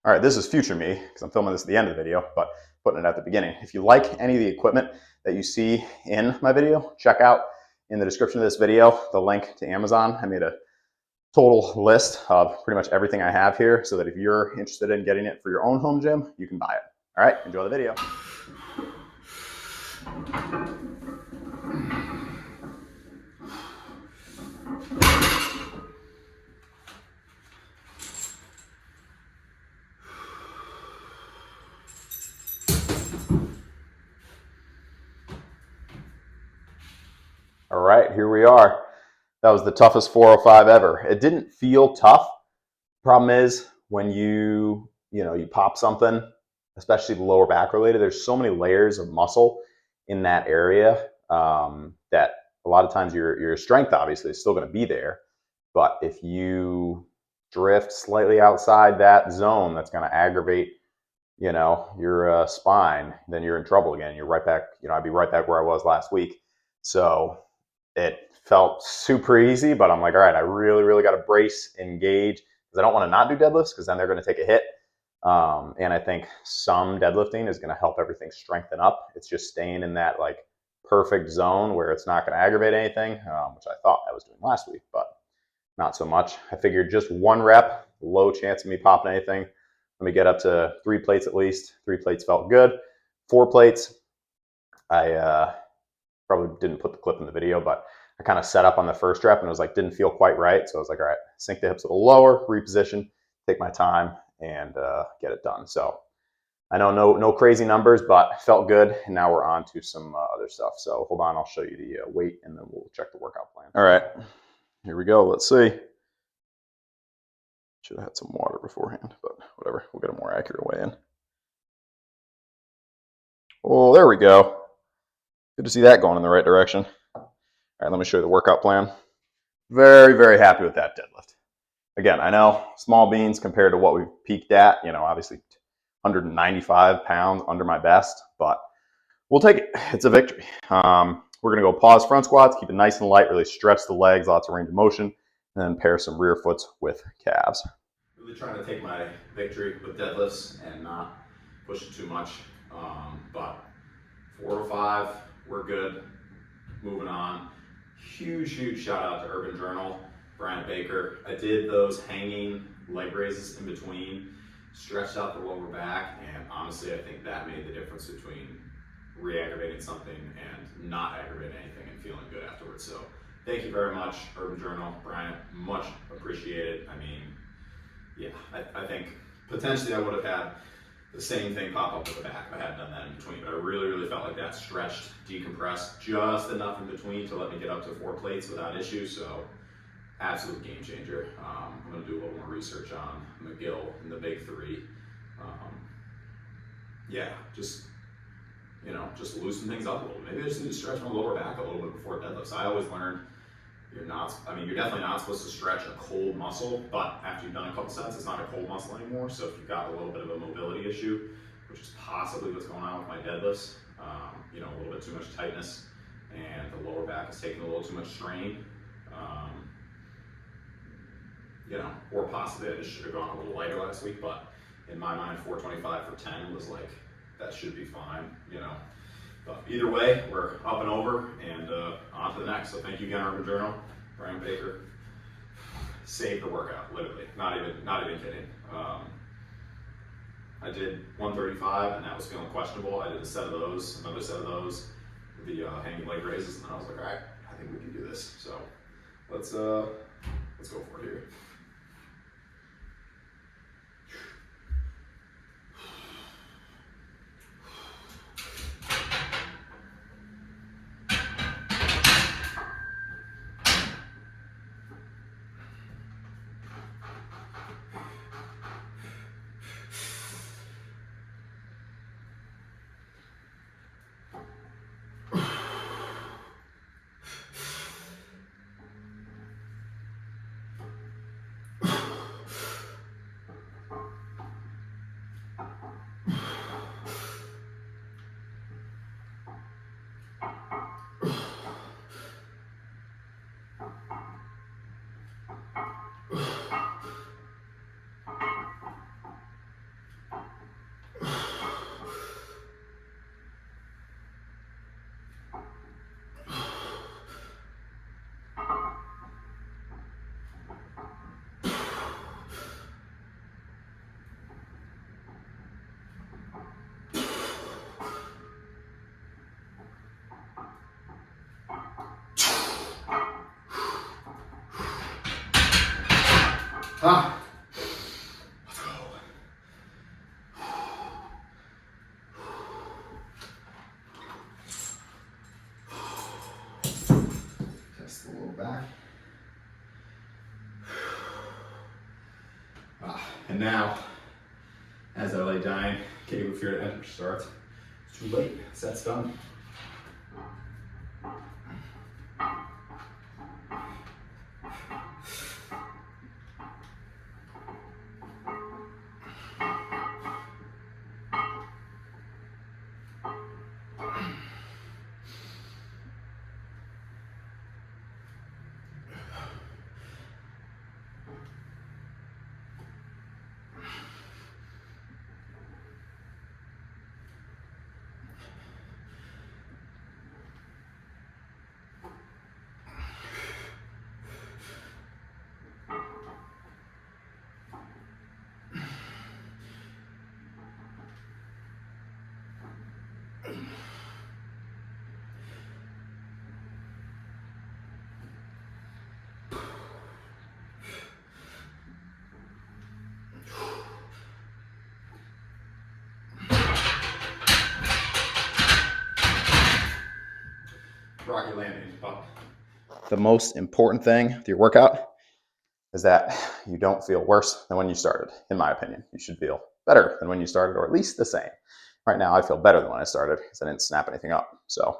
All right, this is future me because I'm filming this at the end of the video, but putting it at the beginning. If you like any of the equipment that you see in my video, check out in the description of this video the link to Amazon. I made a total list of pretty much everything I have here so that if you're interested in getting it for your own home gym, you can buy it. All right, enjoy the video. All right, here we are. That was the toughest 405 ever. It didn't feel tough. Problem is when you pop something, especially the lower back related, there's so many layers of muscle in that area that a lot of times your strength obviously is still going to be there. But if you drift slightly outside that zone, that's going to aggravate, your spine, then you're in trouble again. You're right back, I'd be right back where I was last week. So it felt super easy, but I'm like, all right, I really, really got to brace, engage, because I don't want to not do deadlifts because then they're going to take a hit. And I think some deadlifting is going to help everything strengthen up. It's just staying in that like perfect zone where it's not going to aggravate anything, which I thought I was doing last week, but not so much. I figured just one rep, low chance of me popping anything. Let me get up to 3 plates at least. 3 plates felt good. 4 plates, I probably didn't put the clip in the video, but I kind of set up on the first rep and it was like, didn't feel quite right. So I was like, all right, sink the hips a little lower, reposition, take my time and get it done. So I know no crazy numbers, but felt good. And now we're on to some other stuff. So hold on, I'll show you the weight and then we'll check the workout plan. All right, here we go. Let's see. Should have had some water beforehand, but whatever. We'll get a more accurate weigh in. Oh, there we go. Good to see that going in the right direction. All right, let me show you the workout plan. Very, very happy with that deadlift. Again, I know small beans compared to what we've peaked at, obviously 195 pounds under my best, but we'll take it. It's a victory. We're going to go pause front squats, keep it nice and light, really stretch the legs, lots of range of motion, and then pair some rear foots with calves. Really trying to take my victory with deadlifts and not push it too much. But 4 to 5, we're good. Moving on. Huge shout out to Urban Journal, Bryant Baker. I did those hanging leg raises in between, stretched out the lower back, and honestly, I think that made the difference between re-aggravating something and not aggravating anything and feeling good afterwards. So thank you very much, Urban Journal, Bryant, much appreciated. I mean, yeah, I think potentially I would have had the same thing pop up with the back if I hadn't done that in between, but I really felt like that stretched, decompressed just enough in between to let me get up to 4 plates without issue. So absolute game changer. I'm going to do a little more research on McGill and the big 3. Yeah, just loosen things up a little. Maybe I just need to stretch my lower back a little bit before deadlifts. I always learned you're definitely not supposed to stretch a cold muscle, but after you've done a couple sets, it's not a cold muscle anymore. So if you've got a little bit of a mobility issue, which is possibly what's going on with my deadlifts, a little bit too much tightness and the lower back is taking a little too much strain, or possibly I just should have gone a little lighter last week, but in my mind, 425 for 10 was like, that should be fine, But either way, we're up and over and on to the next. So thank you again, Urban Journal, Brian Baker. Saved the workout, literally. Not even kidding. I did 135 and that was feeling questionable. I did another set of those, the hanging leg raises, and then I was like, all right, I think we can do this. So let's go for it here. Ah, let's go. Test the low back. And now, as I lay dying, cave of fear to enter starts. It's too late. Set's done. Rocky landing. The most important thing with your workout is that you don't feel worse than when you started, in my opinion. You should feel better than when you started, or at least the same. Right now, I feel better than when I started because I didn't snap anything up. So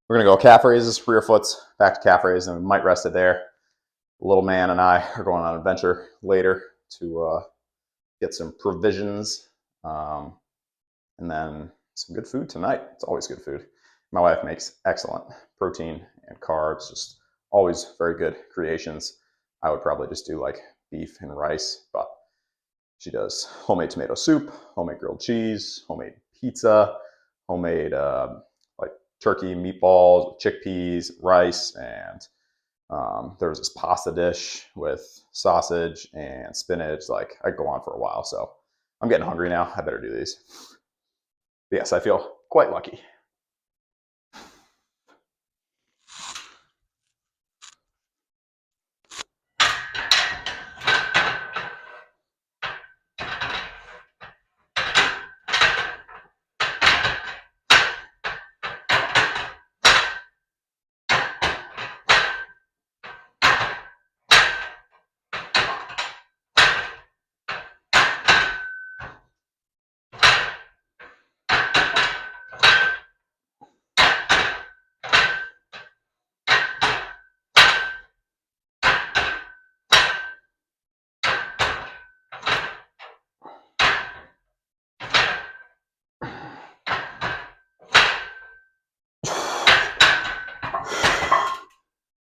we're going to go calf raises, rear foots, back to calf raises, and we might rest it there. The little man and I are going on an adventure later to get some provisions and then some good food tonight. It's always good food. My wife makes excellent protein and carbs, just always very good creations. I would probably just do like beef and rice, but she does homemade tomato soup, homemade grilled cheese, homemade pizza, homemade like turkey meatballs, chickpeas, rice, and there was this pasta dish with sausage and spinach. Like, I could go on for a while, so I'm getting hungry now. I better do these. But yes, I feel quite lucky.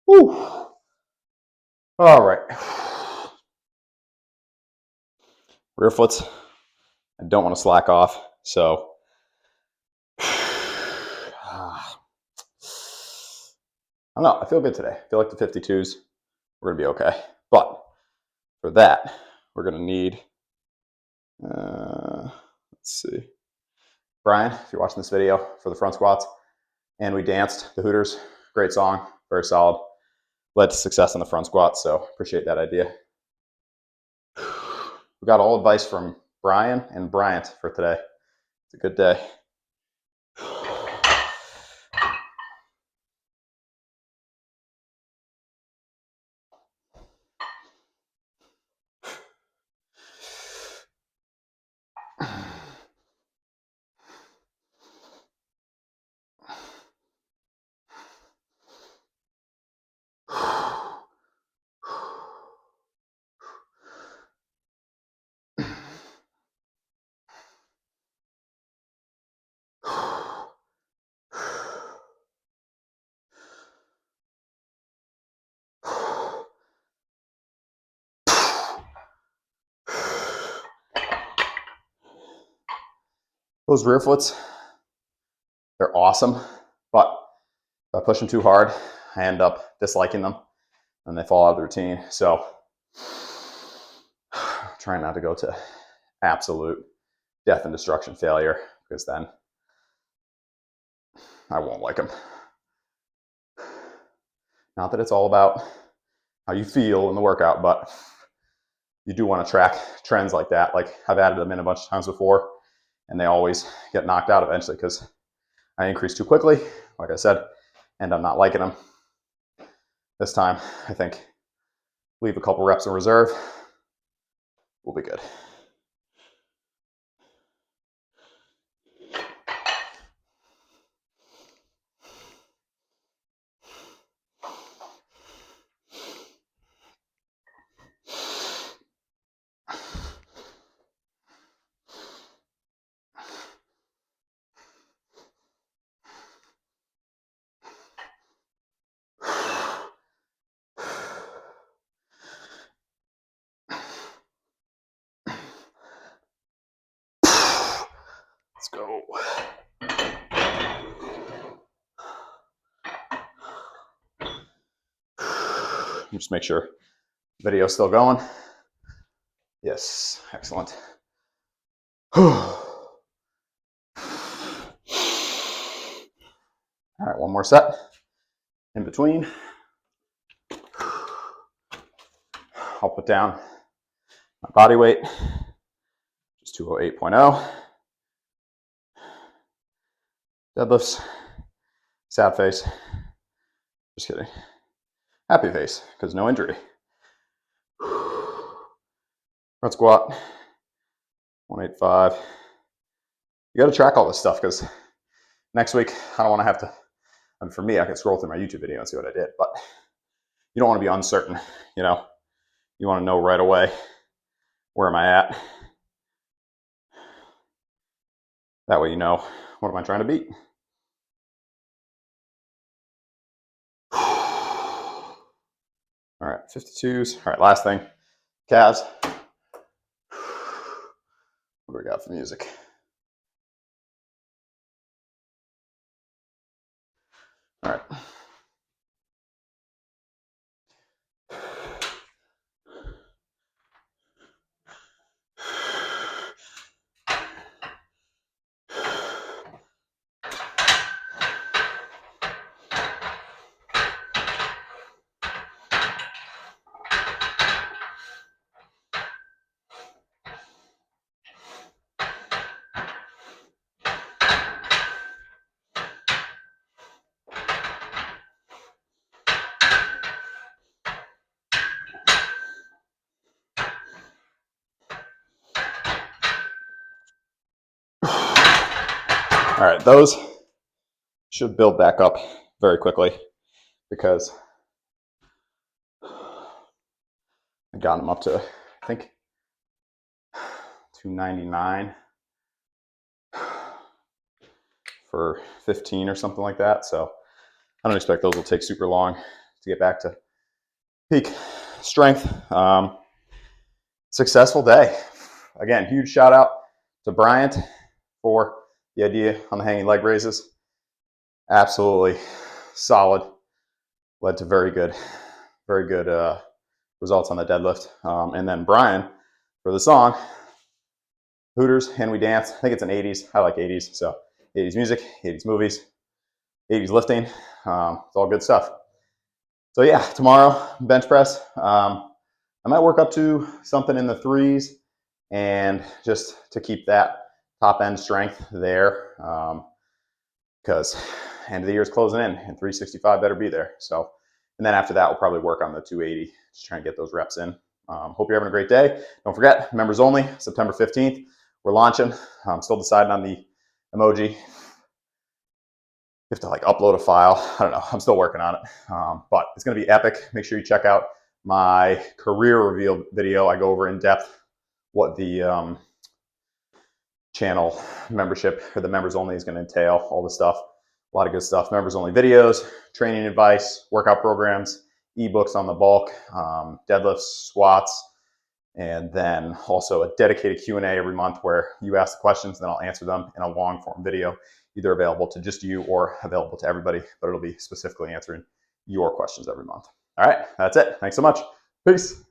Whew. All right. Rear foots. I don't want to slack off, so I don't know. I feel good today. I feel like the 52s. We're going to be okay. But for that, we're going to need, let's see, Brian, if you're watching this video, for the front squats. And we danced the Hooters. Great song. Very solid. Led to success in the front squat, so appreciate that idea. We got all advice from Brian and Bryant for today. It's a good day. Those rear foots, they're awesome, but if I push them too hard, I end up disliking them and they fall out of the routine. So trying not to go to absolute death and destruction failure, because then I won't like them. Not that it's all about how you feel in the workout, but you do want to track trends like that. Like I've added them in a bunch of times before, and they always get knocked out eventually because I increase too quickly, like I said, and I'm not liking them. This time, I think leave a couple reps in reserve. We'll be good. Let's go. Just make sure video's still going. Yes, excellent. All right, one more set in between. I'll put down my body weight, just 208.0. Deadlifts, sad face. Just kidding. Happy face, because no injury. Front squat, 185. You got to track all this stuff because next week I don't want to have to. I mean, for me, I can scroll through my YouTube video and see what I did, but you don't want to be uncertain. You know, you want to know right away, where am I at? That way, you know, what am I trying to beat? All right, 52s. All right, last thing, calves. What do we got for music? All right. All right, those should build back up very quickly because I got them up to, I think, 299 for 15 or something like that. So I don't expect those will take super long to get back to peak strength. Successful day. Again, huge shout out to Bryant for the idea on the hanging leg raises. Absolutely solid. Led to very good results on the deadlift. And then Brian for the song, Hooters, and we dance. I think it's an 80s. I like 80s. So 80s music, 80s movies, 80s lifting. It's all good stuff. So yeah, tomorrow, bench press. I might work up to something in the 3s and just to keep that top end strength there because end of the year is closing in and 365 better be there. So, and then after that, we'll probably work on the 280, just trying to get those reps in. Hope you're having a great day. Don't forget, members only, September 15th. We're launching. I'm still deciding on the emoji. You have to like upload a file. I don't know. I'm still working on it, but it's going to be epic. Make sure you check out my career reveal video. I go over in depth what the channel membership or the members only is going to entail, all the stuff, a lot of good stuff. Members only videos, training advice, workout programs, ebooks on the bulk, deadlifts, squats, and then also a dedicated Q&A every month where you ask the questions and then I'll answer them in a long form video, either available to just you or available to everybody, but it'll be specifically answering your questions every month. All right, that's it. Thanks so much. Peace.